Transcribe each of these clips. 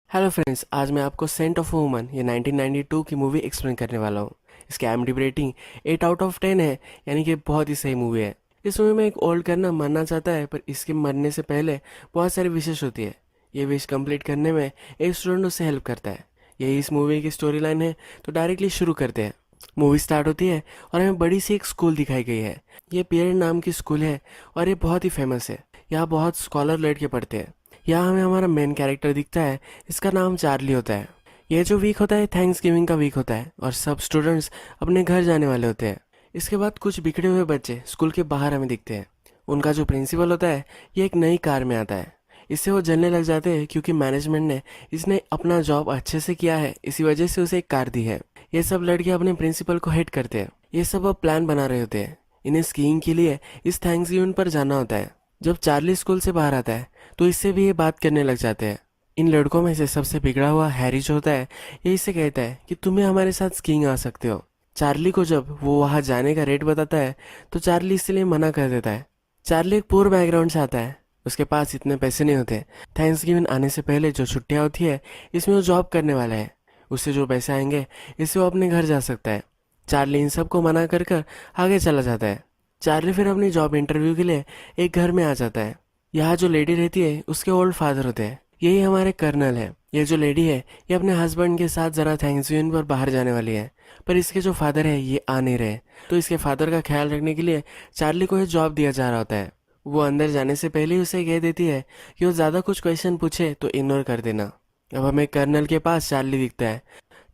Hello friends, आज मैं आपको सेंट ऑफ वुमन ये 1992 की मूवी एक्सप्लेन करने वाला हूँ। इसकी IMDb रेटिंग 8 आउट ऑफ 10 है, यानी कि बहुत ही सही मूवी है। इस मूवी में एक ओल्ड करना मरना चाहता है, पर इसके मरने से पहले बहुत सारी विशेष होती है। ये विश कंप्लीट करने में एक स्टूडेंट उससे हेल्प करता है। यही इस मूवी की स्टोरी लाइन है, तो डायरेक्टली शुरू करते हैं। मूवी स्टार्ट होती है और हमें बड़ी सी एक स्कूल दिखाई गई है। ये पियरे नाम की स्कूल है और ये बहुत ही फेमस है। यहाँ बहुत स्कॉलर लड़के पढ़ते हैं। यहाँ हमें हमारा मेन कैरेक्टर दिखता है, इसका नाम चार्ली होता है। ये जो वीक होता है थैंक्स गिविंग का वीक होता है और सब स्टूडेंट्स अपने घर जाने वाले होते हैं। इसके बाद कुछ बिगड़े हुए बच्चे स्कूल के बाहर हमें दिखते हैं। उनका जो प्रिंसिपल होता है ये एक नई कार में आता है। इससे वो जलने लग जाते हैं क्योंकि मैनेजमेंट ने इसने अपना जॉब अच्छे से किया है, इसी वजह से उसे एक कार दी है। ये सब लड़के अपने प्रिंसिपल को हेट करते हैं। ये सब अब प्लान बना रहे होते हैं। इन्हें स्कीइंग के लिए इस थैंक्स गिविंग पर जाना होता है। जब चार्ली स्कूल से बाहर आता है तो इससे भी ये बात करने लग जाते हैं। इन लड़कों में से सबसे बिगड़ा हुआ हैरी जो होता है ये इससे कहता है कि तुम्हें हमारे साथ स्कीइंग आ सकते हो। चार्ली को जब वो वहाँ जाने का रेट बताता है तो चार्ली इसलिए मना कर देता है। चार्ली एक पुअर बैकग्राउंड से आता है, उसके पास इतने पैसे नहीं होते। थैंक्स गिविंग आने से पहले जो छुट्टियाँ होती है इसमें वो जॉब करने वाला है। उससे जो पैसे आएंगे इससे वो अपने घर जा सकता है। चार्ली इन सबको मना कर कर आगे चला जाता है। चार्ली फिर अपनी जॉब इंटरव्यू के लिए एक घर में आ जाता है। यहाँ जो लेडी रहती है उसके ओल्ड फादर होते हैं। यही हमारे कर्नल है। ये जो लेडी है ये अपने हस्बैंड के साथ जरा थैंक्सगिविंग पर बाहर जाने वाली है, पर इसके जो फादर है ये आ नहीं रहे। तो इसके फादर का ख्याल रखने के लिए चार्ली को ये जॉब दिया जा रहा होता है। वो अंदर जाने से पहले ही उसे कह देती है कि वो ज़्यादा कुछ क्वेश्चन पूछे तो इग्नोर कर देना। अब हमें कर्नल के पास चार्ली दिखता है।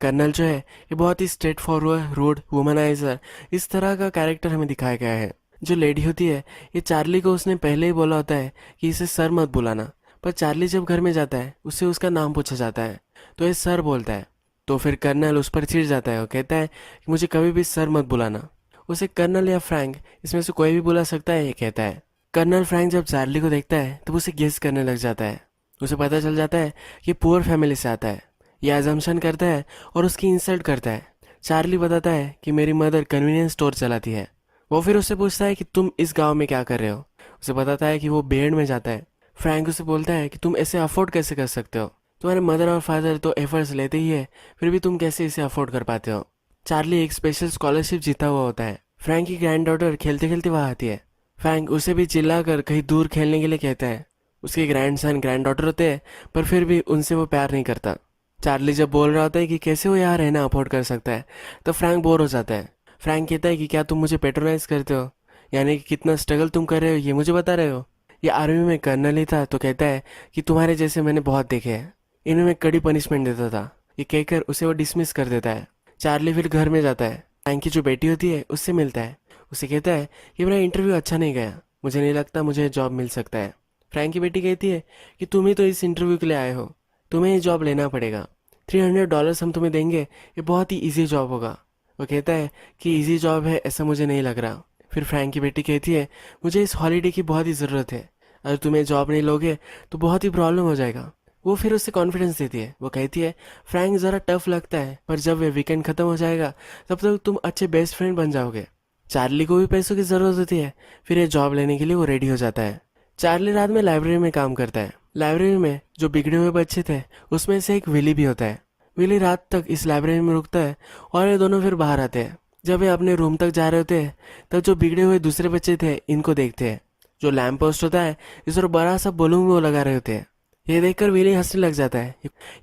कर्नल जो है ये बहुत ही स्ट्रेट फॉरवर्ड, रूड, वुमनाइजर, इस तरह का कैरेक्टर हमें दिखाया गया है। जो लेडी होती है ये चार्ली को उसने पहले ही बोला होता है कि इसे सर मत बुलाना, पर चार्ली जब घर में जाता है उससे उसका नाम पूछा जाता है तो ये सर बोलता है। तो फिर कर्नल उस पर चिढ़ जाता है और कहता है कि मुझे कभी भी सर मत बुलाना। उसे कर्नल या फ्रैंक इसमें से कोई भी बुला सकता है, ये कहता है। कर्नल फ्रैंक जब चार्ली को देखता है तब उसे गेस करने लग जाता है। उसे पता चल जाता है कि पुअर फैमिली से आता है। यह अजम्पशन करता है और उसकी इंसल्ट करता है। चार्ली बताता है कि मेरी मदर कन्वीनियंस स्टोर चलाती है। वो फिर उससे पूछता है कि तुम इस गांव में क्या कर रहे हो। उसे बताता है कि वो बेड़ में जाता है। फ्रैंक उसे बोलता है कि तुम ऐसे अफोर्ड कैसे कर सकते हो, तुम्हारे मदर और फादर तो एफर्ट्स लेते ही है, फिर भी तुम कैसे इसे अफोर्ड कर पाते हो। चार्ली एक स्पेशल स्कॉलरशिप जीता हुआ होता है। फ्रैंक की ग्रैंड डॉटर खेलते खेलते वहाँ आती है। फ्रैंक उसे भी चिल्लाकर कहीं दूर खेलने के लिए कहता है। उसके ग्रैंड सन ग्रैंड डॉटर होते हैं, पर फिर भी उनसे वो प्यार नहीं करता। चार्ली जब बोल रहा होता है कि कैसे वो यहाँ रहना अफोर्ड कर सकता है, तो फ्रैंक बोर हो जाता है। फ्रैंक कहता है कि क्या तुम मुझे पेट्रोनाइज करते हो, यानी कि कितना स्ट्रगल तुम कर रहे हो ये मुझे बता रहे हो। ये आर्मी में कर्नल ही था, तो कहता है कि तुम्हारे जैसे मैंने बहुत देखे हैं, इन्हें मैं कड़ी पनिशमेंट देता था। ये कहकर उसे वो डिसमिस कर देता है। चार्ली फिर घर में जाता है। फ्रैंक की जो बेटी होती है उससे मिलता है। उसे कहता है कि मेरा इंटरव्यू अच्छा नहीं गया, मुझे नहीं लगता मुझे जॉब मिल सकता है। फ्रैंक की बेटी कहती है कि तुम ही तो इस इंटरव्यू के लिए आए हो, तुम्हें ये जॉब लेना पड़ेगा। $300 हम तुम्हें देंगे, ये बहुत ही ईजी जॉब होगा। वो कहता है कि ईजी जॉब है ऐसा मुझे नहीं लग रहा। फिर फ्रैंक की बेटी कहती है मुझे इस हॉलीडे की बहुत ही ज़रूरत है, अगर तुम्हें जॉब नहीं लोगे तो बहुत ही प्रॉब्लम हो जाएगा। वो फिर उससे कॉन्फिडेंस देती है। वो कहती है फ्रैंक ज़रा टफ लगता है, पर जब वे वीकेंड ख़त्म हो जाएगा तब तक तुम अच्छे बेस्ट फ्रेंड बन जाओगे। चार्ली को भी पैसों की ज़रूरत होती है। फिर ये जॉब लेने के लिए वो रेडी हो जाता है। चार्ली रात में लाइब्रेरी में काम करता है। लाइब्रेरी में जो बिगड़े हुए बच्चे थे उसमें से एक विली भी होता है। विली रात तक इस लाइब्रेरी में रुकता है और ये दोनों फिर बाहर आते हैं। जब वे अपने रूम तक जा रहे होते हैं तब जो बिगड़े हुए दूसरे बच्चे थे इनको देखते हैं। जो लैम्प पोस्ट होता है इस पर बड़ा सा बलून वो लगा रहे होते हैं। ये देखकर विली हंसने लग जाता है।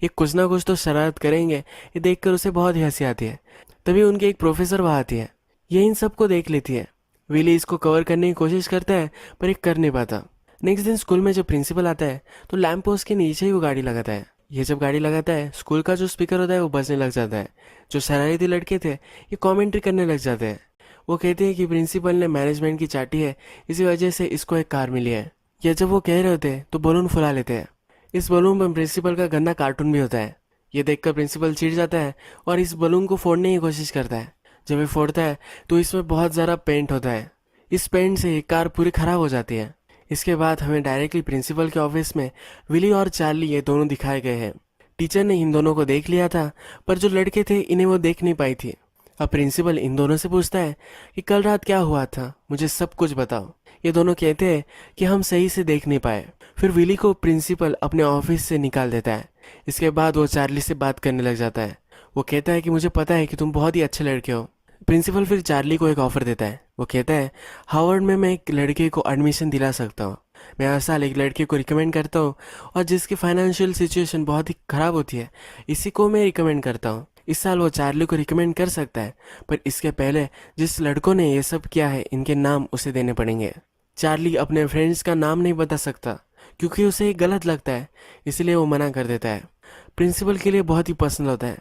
ये कुछ ना कुछ तो शरारत करेंगे, ये देखकर उसे बहुत ही हंसी आती है। तभी उनकी एक प्रोफेसर वहाँ आती है। ये इन सबको देख लेती है। विली इसको कवर करने की कोशिश करता है, पर ये कर नहीं पाता। नेक्स्ट दिन स्कूल में जब प्रिंसिपल आता है तो लैम्प पोस्ट के नीचे ही वो गाड़ी लगाता है। ये जब गाड़ी लगाता है स्कूल का जो स्पीकर होता है वो बजने लग जाता है। जो शरारती लड़के थे ये कमेंट्री करने लग जाते हैं। वो कहते हैं कि प्रिंसिपल ने मैनेजमेंट की चाटी है, इसी वजह से इसको एक कार मिली है। ये जब वो कह रहे होते हैं तो बलून फुला लेते हैं। इस बलून पर प्रिंसिपल का गंदा कार्टून भी होता है। ये देखकर प्रिंसिपल चिढ़ जाता है और इस बलून को फोड़ने की कोशिश करता है। जब ये फोड़ता है तो इसमें बहुत ज़्यादा पेंट होता है। इस पेंट से ये कार पूरी खराब हो जाती है। इसके बाद हमें डायरेक्टली प्रिंसिपल के ऑफिस में विली और चार्ली ये दोनों दिखाए गए हैं। टीचर ने इन दोनों को देख लिया था, पर जो लड़के थे इन्हें वो देख नहीं पाई थी। अब प्रिंसिपल इन दोनों से पूछता है कि कल रात क्या हुआ था, मुझे सब कुछ बताओ। ये दोनों कहते हैं कि हम सही से देख नहीं पाए। फिर विली को प्रिंसिपल अपने ऑफिस से निकाल देता है। इसके बाद वो चार्ली से बात करने लग जाता है। वो कहता है कि मुझे पता है कि तुम बहुत ही अच्छे लड़के हो। प्रिंसिपल फिर चार्ली को एक ऑफर देता है। वो कहता है हार्वर्ड में मैं एक लड़के को एडमिशन दिला सकता हूँ। मैं हर साल एक लड़के को रिकमेंड करता हूँ और जिसकी फाइनेंशियल सिचुएशन बहुत ही ख़राब होती है इसी को मैं रिकमेंड करता हूँ। इस साल वो चार्ली को रिकमेंड कर सकता है, पर इसके पहले जिस लड़कों ने ये सब किया है इनके नाम उसे देने पड़ेंगे। चार्ली अपने फ्रेंड्स का नाम नहीं बता सकता क्योंकि उसे ये गलत लगता है, इसलिए वो मना कर देता है। प्रिंसिपल के लिए बहुत ही पसंद होता है।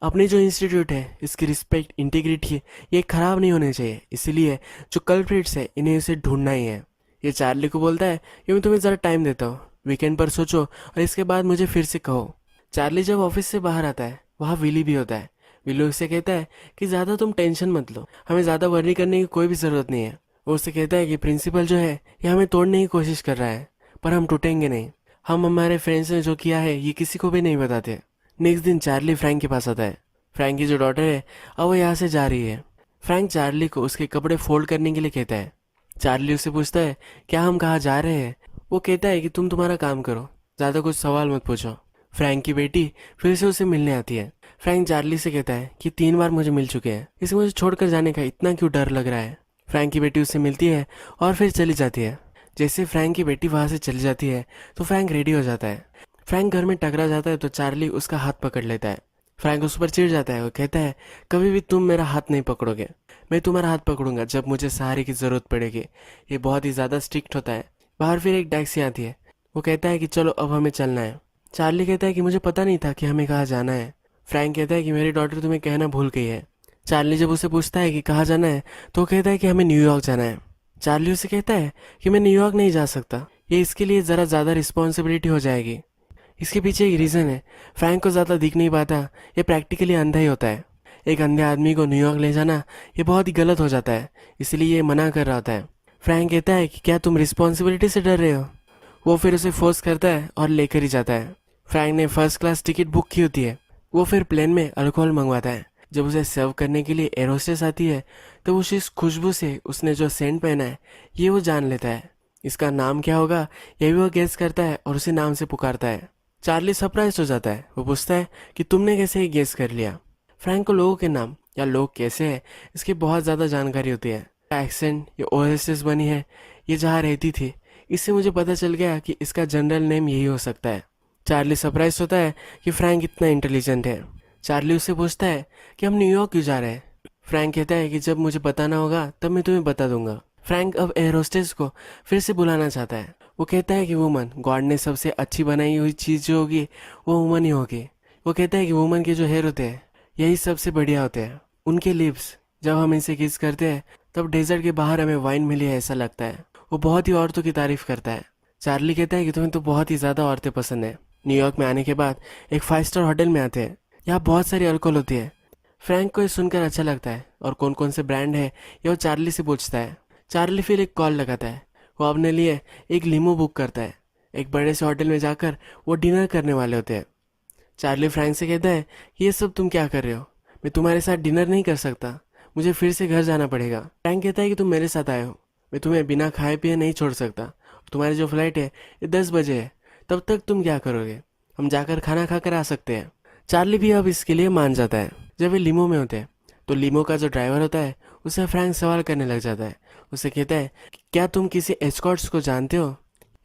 अपनी जो इंस्टीट्यूट है इसकी रिस्पेक्ट इंटीग्रिटी ये खराब नहीं होने चाहिए, इसलिए जो कल्प्रिट्स है इन्हें इसे ढूंढना ही है। ये चार्ली को बोलता है कि मैं तुम्हें ज़रा टाइम देता हूँ, वीकेंड पर सोचो और इसके बाद मुझे फिर से कहो। चार्ली जब ऑफिस से बाहर आता है वहाँ विली भी होता है। विली उससे कहता है कि ज़्यादा तुम टेंशन मत लो, हमें ज़्यादा वर्री करने की कोई भी ज़रूरत नहीं है। वो उससे कहता है कि प्रिंसिपल जो है ये हमें तोड़ने की कोशिश कर रहा है, पर हम टूटेंगे नहीं। हम हमारे फ्रेंड्स ने जो किया है ये किसी को भी नहीं बताते। नेक्स्ट दिन चार्ली फ्रैंक के पास आता है। फ्रैंक की जो डॉटर है अब वो यहाँ से जा रही है। फ्रैंक चार्ली को उसके कपड़े फोल्ड करने के लिए कहता है। चार्ली उससे पूछता है क्या हम कहाँ जा रहे हैं। वो कहता है कि तुम तुम्हारा काम करो, ज़्यादा कुछ सवाल मत पूछो। फ्रैंक की बेटी फिर से उसे मिलने आती है। फ्रैंक चार्ली से कहता है कि 3 बार मुझे मिल चुके हैं, इसे मुझे छोड़कर जाने का इतना क्यों डर लग रहा है। फ्रैंक की बेटी उससे मिलती है और फिर चली जाती है। जैसे फ्रैंक की बेटी वहाँ से चली जाती है तो फ्रैंक रेडी हो जाता है। फ्रैंक घर में टकरा जाता है तो चार्ली उसका हाथ पकड़ लेता है। फ्रैंक उस पर चिढ़ जाता है। वो कहता है कभी भी तुम मेरा हाथ नहीं पकड़ोगे, मैं तुम्हारा हाथ पकड़ूंगा जब मुझे सहारे की ज़रूरत पड़ेगी। ये बहुत ही ज़्यादा स्ट्रिक्ट होता है। बाहर फिर एक टैक्सी आती है। वो कहता है कि चलो अब हमें चलना है। चार्ली कहता है कि मुझे पता नहीं था कि हमें कहाँ जाना है। फ्रैंक कहता है कि मेरी डॉटर तुम्हें कहना भूल गई है। चार्ली जब उसे पूछता है कि कहाँ जाना है तो वो कहता है कि हमें न्यूयॉर्क जाना है। चार्ली उसे कहता है कि मैं न्यूयॉर्क नहीं जा सकता, ये इसके लिए ज़रा ज़्यादा रिस्पॉन्सिबिलिटी हो जाएगी। इसके पीछे एक रीज़न है। फ्रैंक को ज़्यादा दिख नहीं पाता, ये प्रैक्टिकली अंधा ही होता है। एक अंधे आदमी को न्यूयॉर्क ले जाना ये बहुत ही गलत हो जाता है, इसलिए ये मना कर रहा होता है। फ्रैंक कहता है कि क्या तुम रिस्पॉन्सिबिलिटी से डर रहे हो। वो फिर उसे फोर्स करता है और लेकर ही जाता है। फ्रैंक ने फर्स्ट क्लास टिकट बुक की होती है। वो फिर प्लेन में अल्कोहल मंगवाता है। जब उसे सर्व करने के लिए एयर होस्टेस आती है तो उस खुशबू से उसने जो सेंट पहना है ये वो जान लेता है। इसका नाम क्या होगा ये भी वो गेस करता है और उसे नाम से पुकारता है। चार्ली सरप्राइज हो जाता है। वो पूछता है कि तुमने कैसे ये गेस कर लिया। फ्रैंक को लोगों के नाम या लोग कैसे हैं इसकी बहुत ज़्यादा जानकारी होती है। एक्सेंट ये ओएसएस बनी है, ये जहाँ रहती थी, इससे मुझे पता चल गया कि इसका जनरल नेम यही हो सकता है। चार्ली सरप्राइज होता है कि फ्रैंक इतना इंटेलिजेंट है। चार्ली उससे पूछता है कि हम न्यूयॉर्क क्यों जा रहे हैं। फ्रैंक कहता है कि जब मुझे बताना होगा तब मैं तुम्हें बता दूंगा। फ्रैंक अब एयर होस्टेस को फिर से बुलाना चाहता है। वो कहता है कि वुमन, गॉड ने सबसे अच्छी बनाई हुई चीज़ जो होगी वो वुमन ही होगी। वो कहता है कि वुमन के जो हेयर होते हैं यही सबसे बढ़िया होते हैं। उनके लिप्स, जब हम इनसे किस करते हैं तब डेजर्ट के बाहर हमें वाइन मिली है ऐसा लगता है। वो बहुत ही औरतों की तारीफ करता है। चार्ली कहता है कि तुम्हें तो बहुत ही ज़्यादा औरतें पसंद है। न्यूयॉर्क में आने के बाद एक 5 स्टार होटल में आते हैं। यहाँ बहुत सारी अल्कोहल होती है। फ्रैंक को ये सुनकर अच्छा लगता है और कौन कौन से ब्रांड है ये वो चार्ली से पूछता है। चार्ली फिर एक कॉल लगाता है। वो अपने लिए एक लिमो बुक करता है। एक बड़े से होटल में जाकर वो डिनर करने वाले होते हैं। चार्ली फ्रैंक से कहता है कि ये सब तुम क्या कर रहे हो, मैं तुम्हारे साथ डिनर नहीं कर सकता, मुझे फिर से घर जाना पड़ेगा। फ्रैंक कहता है कि तुम मेरे साथ आए हो, मैं तुम्हें बिना खाए पिए नहीं छोड़ सकता। तुम्हारी जो फ्लाइट है ये 10 बजे है, तब तक तुम क्या करोगे, हम जाकर खाना खाकर आ सकते हैं। चार्ली भी अब इसके लिए मान जाता है। जब वे लिमो में होते हैं तो लिमो का जो ड्राइवर होता है उसे फ्रैंक सवाल करने लग जाता है। उसे कहता है क्या तुम किसी एस्कॉर्ट्स को जानते हो।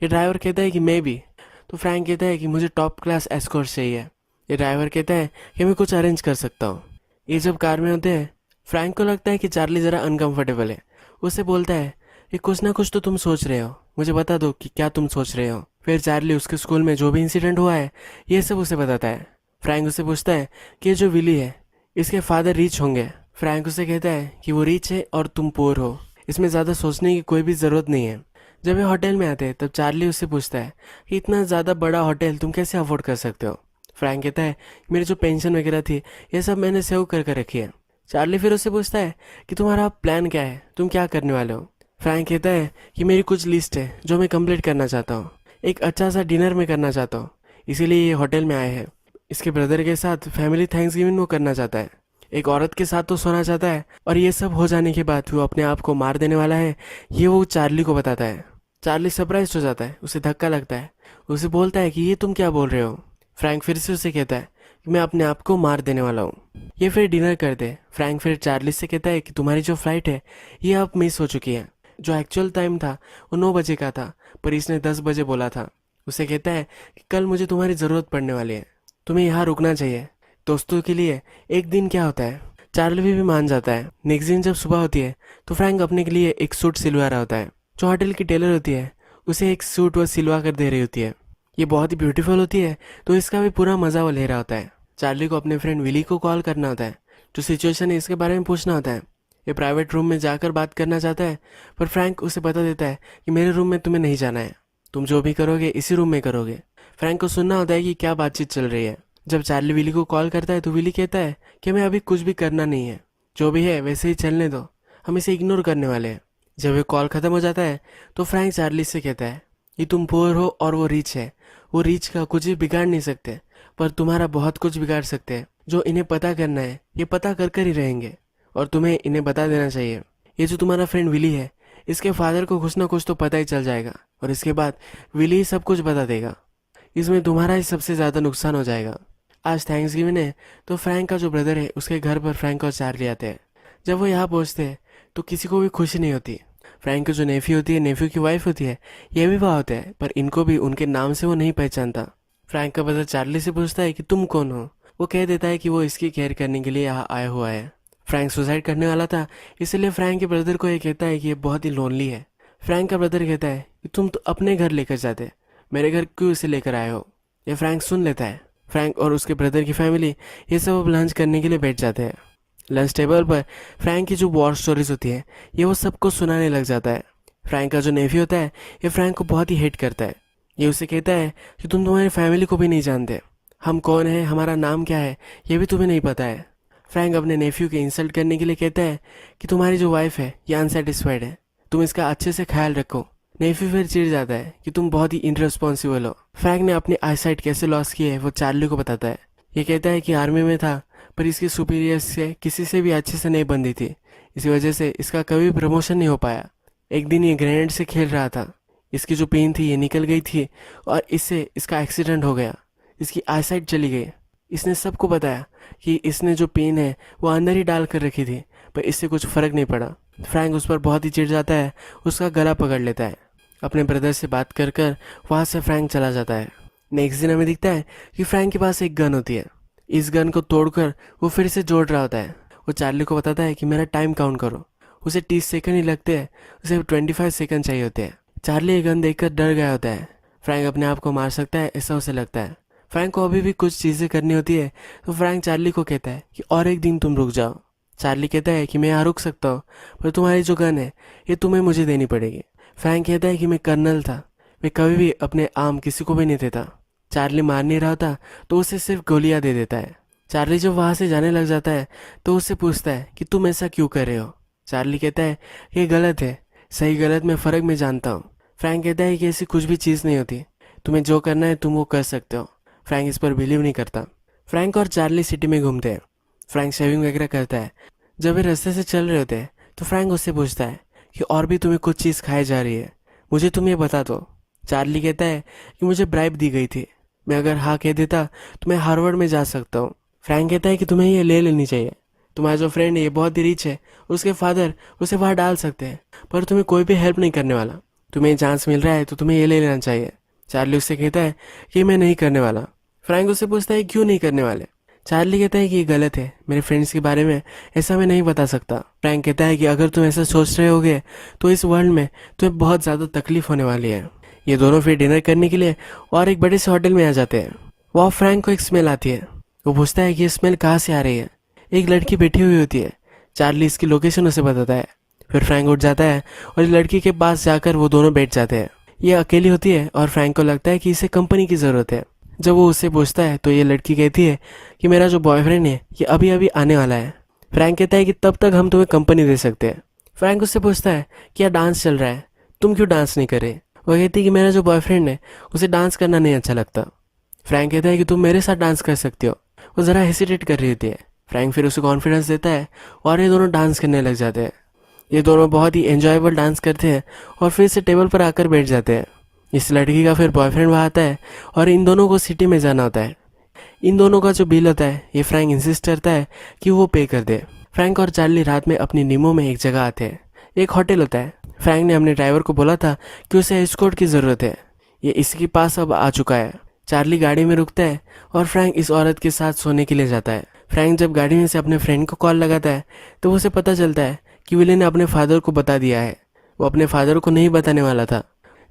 ये ड्राइवर कहता है कि मैं भी। तो फ्रैंक कहता है कि मुझे टॉप क्लास एस्कॉर्ट्स चाहिए। ये ड्राइवर कहता है कि मैं कुछ अरेंज कर सकता हूँ। ये जब कार में होते हैं फ्रैंक को लगता है कि चार्ली ज़रा अनकंफर्टेबल है। उसे बोलता है कि कुछ ना कुछ तो तुम सोच रहे हो, मुझे बता दो कि क्या तुम सोच रहे हो। फिर चार्ली उसके स्कूल में जो भी इंसिडेंट हुआ है ये सब उसे बताता है। फ्रैंक उसे पूछता है कि ये जो विली है इसके फादर रिच होंगे। फ्रैंक उसे कहता है कि वो रिच है और तुम पुअर हो, इसमें ज़्यादा सोचने की कोई भी ज़रूरत नहीं है। जब ये होटल में आते हैं तब चार्ली उससे पूछता है कि इतना ज़्यादा बड़ा होटल तुम कैसे अफोर्ड कर सकते हो। फ्रैंक कहता है मेरी जो पेंशन वगैरह थी ये सब मैंने सेव कर रखी है। चार्ली फिर उससे पूछता है कि तुम्हारा प्लान क्या है, तुम क्या करने वाले हो। फ्रैंक कहता है कि मेरी कुछ लिस्ट है जो मैं कंप्लीट करना चाहता हूँ। एक अच्छा सा डिनर में करना चाहता हूँ, इसीलिए ये होटल में आए हैं। इसके ब्रदर के साथ फैमिली थैंक्सगिविंग वो करना चाहता है। एक औरत के साथ तो सोना चाहता है और ये सब हो जाने के बाद वो अपने आप को मार देने वाला है, ये वो चार्ली को बताता है। चार्ली सरप्राइज हो जाता है, उसे धक्का लगता है। उसे बोलता है कि ये तुम क्या बोल रहे हो। फ्रैंक फिर से उसे कहता है कि मैं अपने आप को मार देने वाला हूँ। ये फिर डिनर करते हैं। फ्रैंक फिर चार्ली से कहता है कि तुम्हारी जो फ्लाइट है ये अब मिस हो चुकी है। जो एक्चुअल टाइम था वो 9 बजे का था, पर इसने 10 बजे बोला था। उसे कहता है कि कल मुझे तुम्हारी ज़रूरत पड़ने वाली है, तुम्हें यहाँ रुकना चाहिए। दोस्तों के लिए एक दिन क्या होता है। चार्ली भी मान जाता है। नेक्स्ट दिन जब सुबह होती है तो फ्रैंक अपने के लिए एक सूट सिलवा रहा होता है। जो होटल की टेलर होती है उसे एक सूट वो सिलवा कर दे रही होती है। ये बहुत ही ब्यूटीफुल होती है, तो इसका भी पूरा मजा वो ले रहा होता है। चार्ली को अपने फ्रेंड विली को कॉल करना होता है। जो सिचुएशन है इसके बारे में पूछना होता है। ये प्राइवेट रूम में जाकर बात करना चाहता है, पर फ्रैंक उसे बता देता है कि मेरे रूम में तुम्हें नहीं जाना है, तुम जो भी करोगे इसी रूम में करोगे। फ्रैंक को सुनना होता है कि क्या बातचीत चल रही है। जब चार्ली विली को कॉल करता है तो विली कहता है कि हमें अभी कुछ भी करना नहीं है, जो भी है वैसे ही चलने दो, हम इसे इग्नोर करने वाले हैं। जब ये कॉल खत्म हो जाता है तो फ्रैंक चार्ली से कहता है कि तुम पुअर हो और वो रिच है। वो रिच का कुछ भी बिगाड़ नहीं सकते, पर तुम्हारा बहुत कुछ बिगाड़ सकते हैं। जो इन्हें पता करना है ये पता कर कर ही रहेंगे, और तुम्हें इन्हें बता देना चाहिए। ये जो तुम्हारा फ्रेंड विली है इसके फादर को कुछ ना कुछ तो पता ही चल जाएगा, और इसके बाद विली ही सब कुछ बता देगा। इसमें तुम्हारा ही सबसे ज़्यादा नुकसान हो जाएगा। आज थैंक्सगिविंग है तो फ्रैंक का जो ब्रदर है उसके घर पर फ्रैंक और चार्ली आते हैं। जब वो यहाँ पहुँचते हैं तो किसी को भी खुशी नहीं होती। फ्रैंक की जो नेफ्यू होती है, नेफ्यू की वाइफ होती है, ये भी वहाँ होते हैं, पर इनको भी उनके नाम से वो नहीं पहचानता। फ्रैंक का ब्रदर चार्ली से पूछता है कि तुम कौन हो। वो कह देता है कि वो इसकी केयर करने के लिए यहाँ आया हुआ है। फ्रैंक सुसाइड करने वाला था, इसलिए फ्रैंक के ब्रदर को ये कहता है कि ये बहुत ही लोनली है। फ्रैंक का ब्रदर कहता है कि तुम तो अपने घर लेकर जाते, मेरे घर क्यों इसे लेकर आए हो। ये फ्रैंक सुन लेता है। फ्रैंक और उसके ब्रदर की फैमिली ये सब अब लंच करने के लिए बैठ जाते हैं। लंच टेबल पर फ्रैंक की जो वॉर स्टोरीज होती है ये वो सबको सुनाने लग जाता है। फ्रैंक का जो नेफ्यू होता है ये फ्रैंक को बहुत ही हेट करता है। ये उसे कहता है कि तुम तुम्हारी फैमिली को भी नहीं जानते, हम कौन है, हमारा नाम क्या है, ये भी तुम्हें नहीं पता है। फ्रैंक अपने नेफ्यू के इंसल्ट करने के लिए कहता है कि तुम्हारी जो वाइफ है ये अनसेटिस्फाइड है, तुम इसका अच्छे से ख्याल रखो। नेफ्यू फिर चिढ़ जाता है कि तुम बहुत ही इनरिस्पॉन्सिबल हो। फ्रैंक ने अपनी आईसाइट कैसे लॉस की है वो चार्ली को बताता है। ये कहता है कि आर्मी में था, पर इसकी सुपीरियर्स से किसी से भी अच्छे से नहीं बनती थी, इसी वजह से इसका कभी प्रमोशन नहीं हो पाया। एक दिन ये ग्रेनेड से खेल रहा था, इसकी जो पेन थी ये निकल गई थी और इससे इसका एक्सीडेंट हो गया, इसकी आईसाइट चली गई। इसने सबको बताया कि इसने जो पेन है वो अंदर ही डाल कर रखी थी, पर इससे कुछ फ़र्क नहीं पड़ा। फ्रैंक उस पर बहुत ही चिढ़ जाता है, उसका गला पकड़ लेता है। अपने ब्रदर से बात कर कर वहाँ से फ्रैंक चला जाता है। नेक्स्ट दिन हमें दिखता है कि फ्रैंक के पास एक गन होती है। इस गन को तोड़कर वो फिर से जोड़ रहा होता है। वो चार्ली को बताता है कि मेरा टाइम काउंट करो। उसे 30 सेकंड ही लगते हैं, उसे 25 सेकंड चाहिए होते हैं। चार्ली ये गन देखकर डर गया होता है। फ्रैंक अपने आप को मार सकता है ऐसा उसे लगता है। फ्रैंक को अभी भी कुछ चीज़ें करनी होती है, तो फ्रैंक चार्ली को कहता है कि और एक दिन तुम रुक जाओ। चार्ली कहता है कि मैं यहाँ रुक सकता हूँ, पर तुम्हारी जो गन है ये तुम्हें मुझे देनी पड़ेगी। फ्रैंक कहता है कि मैं कर्नल था, मैं कभी भी अपने आर्म किसी को भी नहीं देता। चार्ली मार नहीं रहा था तो उसे सिर्फ गोलियां दे देता है। चार्ली जब वहाँ से जाने लग जाता है तो उससे पूछता है कि तुम ऐसा क्यों कर रहे हो। चार्ली कहता है कि ये गलत है, सही गलत में फ़र्क मैं जानता हूँ। फ्रैंक कहता है कि ऐसी कुछ भी चीज़ नहीं होती, तुम्हें जो करना है तुम वो कर सकते हो। फ्रैंक इस पर बिलीव नहीं करता। फ्रैंक और चार्ली सिटी में घूमते हैं। फ्रैंक शेविंग वगैरह करता है। जब वे रास्ते से चल रहे होते हैं तो फ्रैंक उससे पूछता है कि और भी तुम्हें कुछ चीज़ खाई जा रही है, मुझे तुम ये बता दो। चार्ली कहता है कि मुझे ब्राइब दी गई थी, मैं अगर हाँ कह देता तो मैं हार्वर्ड में जा सकता हूँ। फ्रैंक कहता है कि तुम्हें ये ले लेनी चाहिए, तुम्हारा जो फ्रेंड है ये बहुत ही रिच है, उसके फादर उसे वहाँ डाल सकते हैं, पर तुम्हें कोई भी हेल्प नहीं करने वाला। तुम्हें चांस मिल रहा है तो तुम्हें ये ले लेना चाहिए। चार्ली उससे कहता है कि मैं नहीं करने वाला। फ्रैंक उससे पूछता है क्यों नहीं करने वाले। चार्ली कहता है कि ये गलत है, मेरे फ्रेंड्स के बारे में ऐसा मैं नहीं बता सकता। फ्रैंक कहता है कि अगर तुम ऐसा सोच रहे होगे तो इस वर्ल्ड में तुम्हें बहुत ज़्यादा तकलीफ होने वाली है। ये दोनों फिर डिनर करने के लिए और एक बड़े से होटल में आ जाते हैं। वहाँ फ्रैंक को एक स्मेल आती है। वो पूछता है कि ये स्मेल कहाँ से आ रही है। एक लड़की बैठी हुई होती है। चार्ली इसकी लोकेशन उसे बताता है। फिर फ्रैंक उठ जाता है और इस लड़की के पास जाकर वो दोनों बैठ जाते हैं। ये अकेली होती है और फ्रैंक को लगता है कि इसे कंपनी की ज़रूरत है। जब वो उससे पूछता है तो ये लड़की कहती है कि मेरा जो बॉयफ्रेंड है ये अभी अभी आने वाला है। फ्रैंक कहता है कि तब तक हम तुम्हें कंपनी दे सकते हैं। फ्रैंक उससे पूछता है कि यार डांस चल रहा है, तुम क्यों डांस नहीं कर रहे। वो कहती है कि मेरा जो बॉयफ्रेंड है उसे डांस करना नहीं अच्छा लगता। फ्रैंक कहता है कि तुम मेरे साथ डांस कर सकते हो। वो ज़रा हेसिटेट कर रही होती है। फ्रैंक फिर उसे कॉन्फिडेंस देता है और ये दोनों डांस करने लग जाते हैं। ये दोनों बहुत ही एंजॉयबल डांस करते हैं और फिर से टेबल पर आकर बैठ जाते हैं। इस लड़की का फिर बॉयफ्रेंड वहाँ आता है और इन दोनों को सिटी में जाना होता है। इन दोनों का जो बिल होता है ये फ्रैंक इंसिस्ट करता है कि वो पे कर दे। फ्रैंक और चार्ली रात में अपनी नीमो में एक जगह आते हैं। एक होटल होता है। फ्रैंक ने अपने ड्राइवर को बोला था कि उसे एस्कॉर्ट की ज़रूरत है। ये इसके पास अब आ चुका है। चार्ली गाड़ी में रुकता है और फ्रैंक इस औरत के साथ सोने के लिए जाता है। फ्रैंक जब गाड़ी में से अपने फ्रेंड को कॉल लगाता है तो उसे पता चलता है कि विली ने अपने फादर को बता दिया है। वो अपने फादर को नहीं बताने वाला था।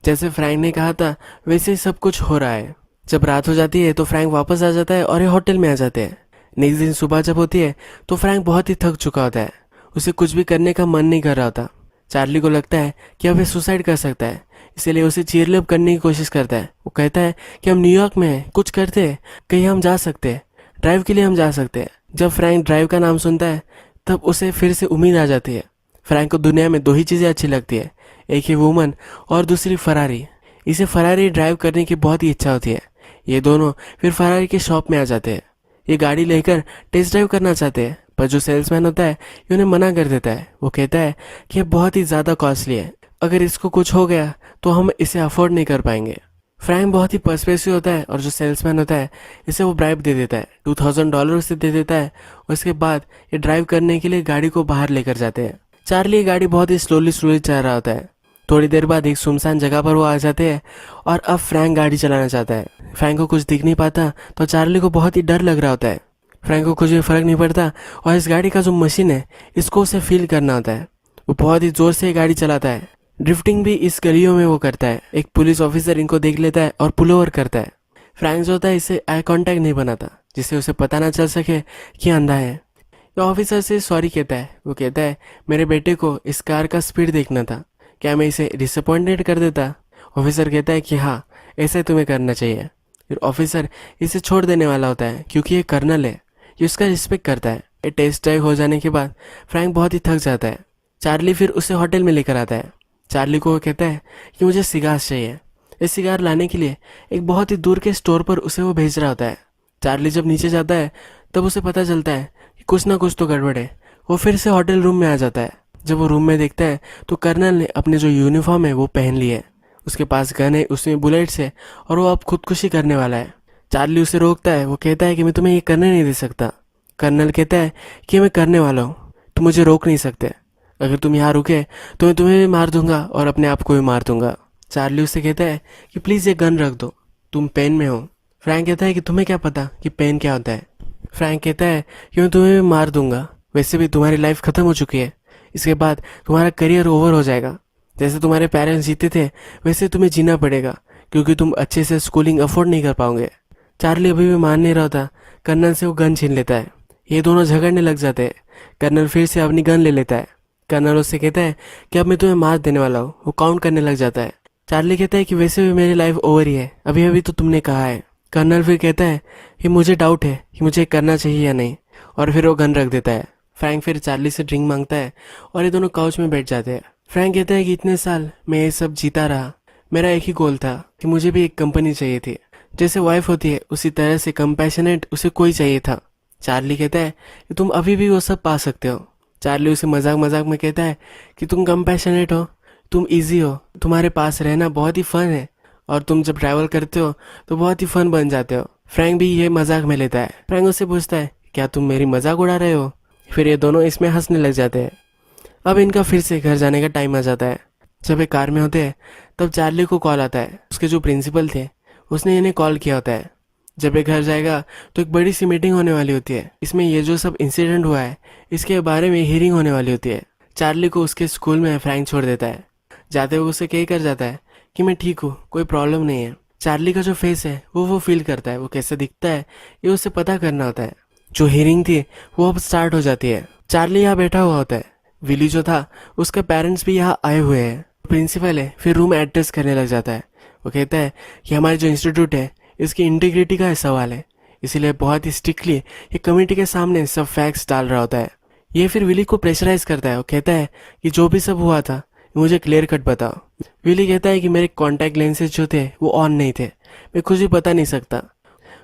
जैसे फ्रैंक ने कहा था वैसे ही सब कुछ हो रहा है। जब रात हो जाती है तो फ्रैंक वापस आ जाता है और ये होटल में आ जाते हैं। नेक्स्ट दिन सुबह जब होती है तो फ्रैंक बहुत ही थक चुका होता है। उसे कुछ भी करने का मन नहीं कर रहा होता। चार्ली को लगता है कि अब ये सुसाइड कर सकता है, इसीलिए उसे चीयरअप करने की कोशिश करता है। वो कहता है कि हम न्यूयॉर्क में हैं, कुछ करते हैं, कहीं हम जा सकते हैं, ड्राइव के लिए हम जा सकते हैं। जब फ्रैंक ड्राइव का नाम सुनता है तब उसे फिर से उम्मीद आ जाती है। फ्रैंक को दुनिया में दो ही चीज़ें अच्छी लगती है, एक ही वुमन और दूसरी फरारी। इसे फरारी ड्राइव करने की बहुत ही इच्छा होती है। ये दोनों फिर फरारी के शॉप में आ जाते हैं। ये गाड़ी लेकर टेस्ट ड्राइव करना चाहते हैं, पर जो सेल्समैन होता है ये उन्हें मना कर देता है। वो कहता है कि ये बहुत ही ज़्यादा कॉस्टली है, अगर इसको कुछ हो गया तो हम इसे अफोर्ड नहीं कर पाएंगे। फ्रैंक बहुत ही पर्सपेसिव होता है और जो सेल्समैन होता है इसे वो ब्राइब दे देता है, $2000 उसे दे देता है। उसके बाद ये ड्राइव करने के लिए गाड़ी को बाहर लेकर जाते हैं। चार्ली ये गाड़ी बहुत ही स्लोली स्लोली चला रहा होता है। थोड़ी देर बाद एक सुनसान जगह पर वो आ जाते हैं और अब फ्रैंक गाड़ी चलाना चाहता है। फ्रैंक को कुछ दिख नहीं पाता तो चार्ली को बहुत ही डर लग रहा होता है। फ्रैंक को कुछ भी फर्क नहीं पड़ता और इस गाड़ी का जो मशीन है इसको उसे फील करना होता है। वो बहुत ही जोर से गाड़ी चलाता है। ड्रिफ्टिंग भी इस गलियों में वो करता है। एक पुलिस ऑफिसर इनको देख लेता है और पुल ओवर करता है। फ्रैंक जो होता है इससे आई कांटेक्ट नहीं बनाता, जिससे उसे पता ना चल सके कि अंधा है। ये ऑफिसर से सॉरी कहता है। वो कहता है मेरे बेटे को इस कार का स्पीड देखना था, क्या मैं इसे डिसअपॉइंटेड कर देता? ऑफिसर कहता है कि हाँ, ऐसे तुम्हें करना चाहिए। फिर ऑफिसर इसे छोड़ देने वाला होता है क्योंकि ये कर्नल है, ये उसका रिस्पेक्ट करता है। ये टेस्ट ड्राइव हो जाने के बाद फ्रैंक बहुत ही थक जाता है। चार्ली फिर उसे होटल में लेकर आता है। चार्ली को वो कहता है कि मुझे सिगार चाहिए। ये सिगार लाने के लिए एक बहुत ही दूर के स्टोर पर उसे वो भेज रहा होता है। चार्ली जब नीचे जाता है तब उसे पता चलता है कि कुछ ना कुछ तो गड़बड़ है। वो फिर से होटल रूम में आ जाता है। जब वो रूम में देखता है तो कर्नल ने अपने जो यूनिफॉर्म है वो पहन ली है। उसके पास गन है, उसमें बुलेट्स है और वो अब खुदकुशी करने वाला है। चार्ली उसे रोकता है। वो कहता है कि मैं तुम्हें ये करने नहीं दे सकता। कर्नल कहता है कि मैं करने वाला हूँ, तुम मुझे रोक नहीं सकते। अगर तुम यहाँ रुके तो मैं तुम्हें भी मार दूंगा और अपने आप को भी मार दूंगा। चार्ली उससे कहता है कि प्लीज़ ये गन रख दो, तुम पेन में हो। फ्रैंक कहता है कि तुम्हें क्या पता कि पेन क्या होता है। फ्रैंक कहता है कि मैं तुम्हें भी मार दूंगा, वैसे भी तुम्हारी लाइफ ख़त्म हो चुकी है, इसके बाद तुम्हारा करियर ओवर हो जाएगा। जैसे तुम्हारे पेरेंट्स जीते थे वैसे तुम्हें जीना पड़ेगा, क्योंकि तुम अच्छे से स्कूलिंग अफोर्ड नहीं कर पाओगे। चार्ली अभी भी मान नहीं रहा होता। कर्नल से वो गन छीन लेता है। ये दोनों झगड़ने लग जाते हैं। कर्नल फिर से अपनी गन ले लेता है। कर्नल उससे कहता है कि अब मैं तुम्हें मार देने वाला हूँ। वो काउंट करने लग जाता है। चार्ली कहता है कि वैसे भी मेरी लाइफ ओवर ही है, अभी अभी तो तुमने कहा है। कर्नल फिर कहता है कि मुझे डाउट है कि मुझे करना चाहिए या नहीं, और फिर वो गन रख देता है। फ्रैंक फिर चार्ली से ड्रिंक मांगता है और ये दोनों काउच में बैठ जाते हैं। फ्रैंक कहता है कि इतने साल मैं ये सब जीता रहा, मेरा एक ही गोल था कि मुझे भी एक कंपनी चाहिए थी, जैसे वाइफ होती है उसी तरह से कंपैशनेट उसे कोई चाहिए था। चार्ली कहता है कि तुम अभी भी वो सब पा सकते हो। चार्ली उसे मजाक मजाक में कहता है कि तुम कंपैशनेट हो, तुम इजी हो, तुम्हारे पास रहना बहुत ही फन है, और तुम जब ट्रैवल करते हो तो बहुत ही फन बन जाते हो। फ्रैंक भी ये मजाक में लेता है। फ्रैंक उससे पूछता है क्या तुम मेरी मजाक उड़ा रहे हो? फिर ये दोनों इसमें हंसने लग जाते हैं। अब इनका फिर से घर जाने का टाइम आ जाता है। जब ये कार में होते हैं तब चार्ली को कॉल आता है। उसके जो प्रिंसिपल थे उसने इन्हें कॉल किया होता है। जब ये घर जाएगा तो एक बड़ी सी मीटिंग होने वाली होती है। इसमें ये जो सब इंसिडेंट हुआ है इसके बारे में हियरिंग होने वाली होती है। चार्ली को उसके स्कूल में फ्रैंक छोड़ देता है। जाते हुए उसे कह कर जाता है कि मैं ठीक हूँ, कोई प्रॉब्लम नहीं है। चार्ली का जो फेस है वो फील करता है, वो कैसे दिखता है ये उसे पता करना होता है। जो हियरिंग थी वो अब स्टार्ट हो जाती है। चार्ली यहाँ बैठा हुआ होता है। विली जो था उसके पेरेंट्स भी यहाँ आए हुए हैं। प्रिंसिपल है फिर रूम एड्रेस करने लग जाता है। वो कहता है कि हमारे जो इंस्टीट्यूट है इसकी इंटीग्रिटी का सवाल है, इसीलिए बहुत ही स्ट्रिक्टली ये कमेटी के सामने सब फैक्ट्स डाल रहा होता है। ये फिर विली को प्रेशराइज करता है। वो कहता है कि जो भी सब हुआ था मुझे क्लियर कट बताओ। विली कहता है कि मेरे कॉन्टैक्ट लेंसेज जो थे वो ऑन नहीं थे, मैं कुछ भी बता नहीं सकता।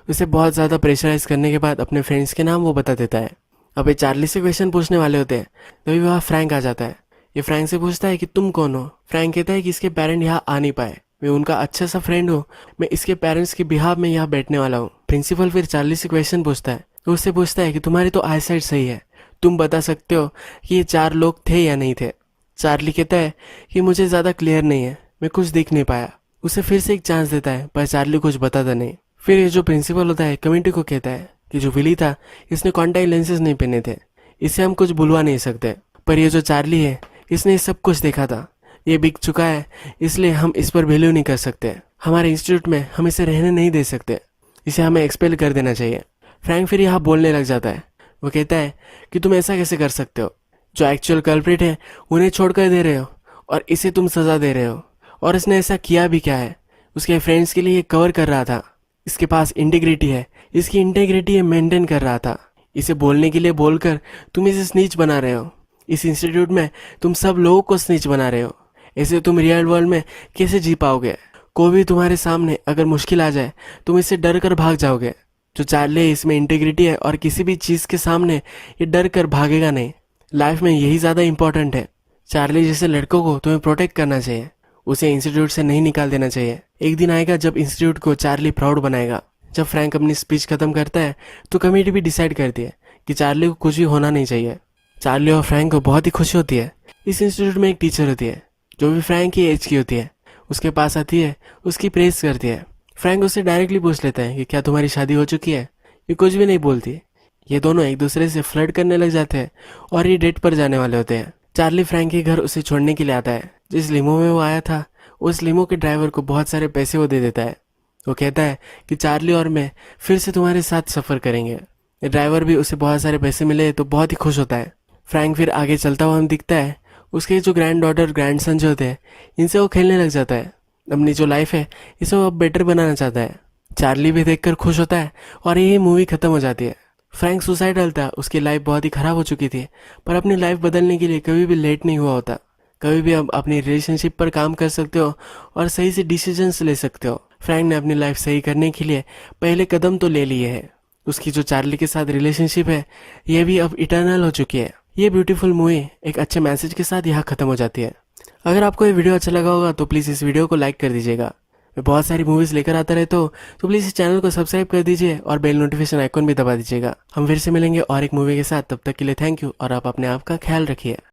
उसे बहुत ज़्यादा प्रेशराइज करने के बाद अपने फ्रेंड्स के नाम वो बता देता है। अब ये चार्ली से क्वेश्चन पूछने वाले होते हैं तभी वहाँ फ्रैंक आ जाता है। ये फ्रैंक से पूछता है कि तुम कौन हो? फ्रैंक कहता है कि इसके पेरेंट यहाँ आ नहीं पाए, मैं उनका अच्छा सा फ्रेंड हूँ, मैं इसके पेरेंट्स के बिहाफ में यहाँ बैठने वाला हूँ। प्रिंसिपल फिर चार्ली से क्वेश्चन पूछता है, तो उससे पूछता है कि तुम्हारी तो आईसाइट सही है, तुम बता सकते हो कि ये 4 लोग थे या नहीं थे। चार्ली कहता है कि मुझे ज़्यादा क्लियर नहीं है, मैं कुछ देख नहीं पाया। उसे फिर से एक चांस देता है पर चार्ली कुछ बताता नहीं। फिर ये जो प्रिंसिपल होता है कमेटी को कहता है कि जो विली था इसने कॉन्टैक्ट लेंसेज नहीं पहने थे, इसे हम कुछ बुलवा नहीं सकते। पर ये जो चार्ली है इसने सब कुछ देखा था, ये बिक चुका है, इसलिए हम इस पर वैल्यू नहीं कर सकते। हमारे इंस्टीट्यूट में हम इसे रहने नहीं दे सकते, इसे हमें एक्सपेल कर देना चाहिए। फ्रैंक फिर यहाँ बोलने लग जाता है। वो कहता है कि तुम ऐसा कैसे कर सकते हो, जो एक्चुअल कल्प्रिट है उन्हें छोड़कर दे रहे हो और इसे तुम सज़ा दे रहे हो। और इसने ऐसा किया भी क्या है, उसके फ्रेंड्स के लिए कवर कर रहा था। इसके पास इंटीग्रिटी है, इसकी इंटीग्रिटी मेंटेन कर रहा था। इसे बोलने के लिए बोलकर तुम इसे स्नीच बना रहे हो। इस इंस्टीट्यूट में तुम सब लोगों को स्नीच बना रहे हो। ऐसे तुम रियल वर्ल्ड में कैसे जी पाओगे? कोई भी तुम्हारे सामने अगर मुश्किल आ जाए तुम इससे डर कर भाग जाओगे। जो चार्ली है इसमें इंटीग्रिटी है और किसी भी चीज़ के सामने ये डर कर भागेगा नहीं। लाइफ में यही ज़्यादा इंपॉर्टेंट है। चार्ली जैसे लड़कों को तुम्हें प्रोटेक्ट करना चाहिए, उसे इंस्टीट्यूट से नहीं निकाल देना चाहिए। एक दिन आएगा जब इंस्टीट्यूट को चार्ली प्राउड बनाएगा। जब फ्रैंक अपनी स्पीच खत्म करता है तो कमेटी भी डिसाइड करती है कि चार्ली को कुछ भी होना नहीं चाहिए। चार्ली और फ्रैंक को बहुत ही खुशी होती है। इस इंस्टीट्यूट में एक टीचर होती है जो भी फ्रैंक की एज की होती है। उसके पास आती है, उसकी प्रेस करती है। फ्रैंक उससे डायरेक्टली पूछ लेता है कि क्या तुम्हारी शादी हो चुकी है। ये कुछ भी नहीं बोलती। ये दोनों एक दूसरे से फ्लर्ट करने लग जाते हैं और ये डेट पर जाने वाले होते हैं। चार्ली फ्रैंक के घर उसे छोड़ने के लिए आता है। जिस लिमो में वो आया था उस लिमो के ड्राइवर को बहुत सारे पैसे वो दे देता है। वो कहता है कि चार्ली और मैं फिर से तुम्हारे साथ सफ़र करेंगे। ड्राइवर भी उसे बहुत सारे पैसे मिले तो बहुत ही खुश होता है। फ्रैंक फिर आगे चलता हुआ हम दिखता है। उसके जो ग्रैंड डॉटर ग्रैंड सन जो होते हैं इनसे वो खेलने लग जाता है। अपनी जो लाइफ है इसे वो अब बेटर बनाना चाहता है। चार्ली भी देखकर खुश होता है और यही मूवी खत्म हो जाती है। फ्रैंक सुसाइडल था, उसकी लाइफ बहुत ही ख़राब हो चुकी थी, पर अपनी लाइफ बदलने के लिए कभी भी लेट नहीं हुआ होता। कभी भी अब अपनी रिलेशनशिप पर काम कर सकते हो और सही से डिसीजंस ले सकते हो। फ्रैंक ने अपनी लाइफ सही करने के लिए पहले कदम तो ले लिए हैं। उसकी जो चार्ली के साथ रिलेशनशिप है यह भी अब इटर्नल हो चुकी है। ये ब्यूटीफुल मूवी एक अच्छे मैसेज के साथ यहाँ खत्म हो जाती है। अगर आपको ये वीडियो अच्छा लगा होगा तो प्लीज़ इस वीडियो को लाइक कर दीजिएगा। मैं बहुत सारी मूवीज़ लेकर आता रहता हूँ, तो प्लीज़ इस चैनल को सब्सक्राइब कर दीजिए और बेल नोटिफिकेशन आइकॉन भी दबा दीजिएगा। हम फिर से मिलेंगे और एक मूवी के साथ। तब तक के लिए थैंक यू और आप अपने आप का ख्याल रखिए।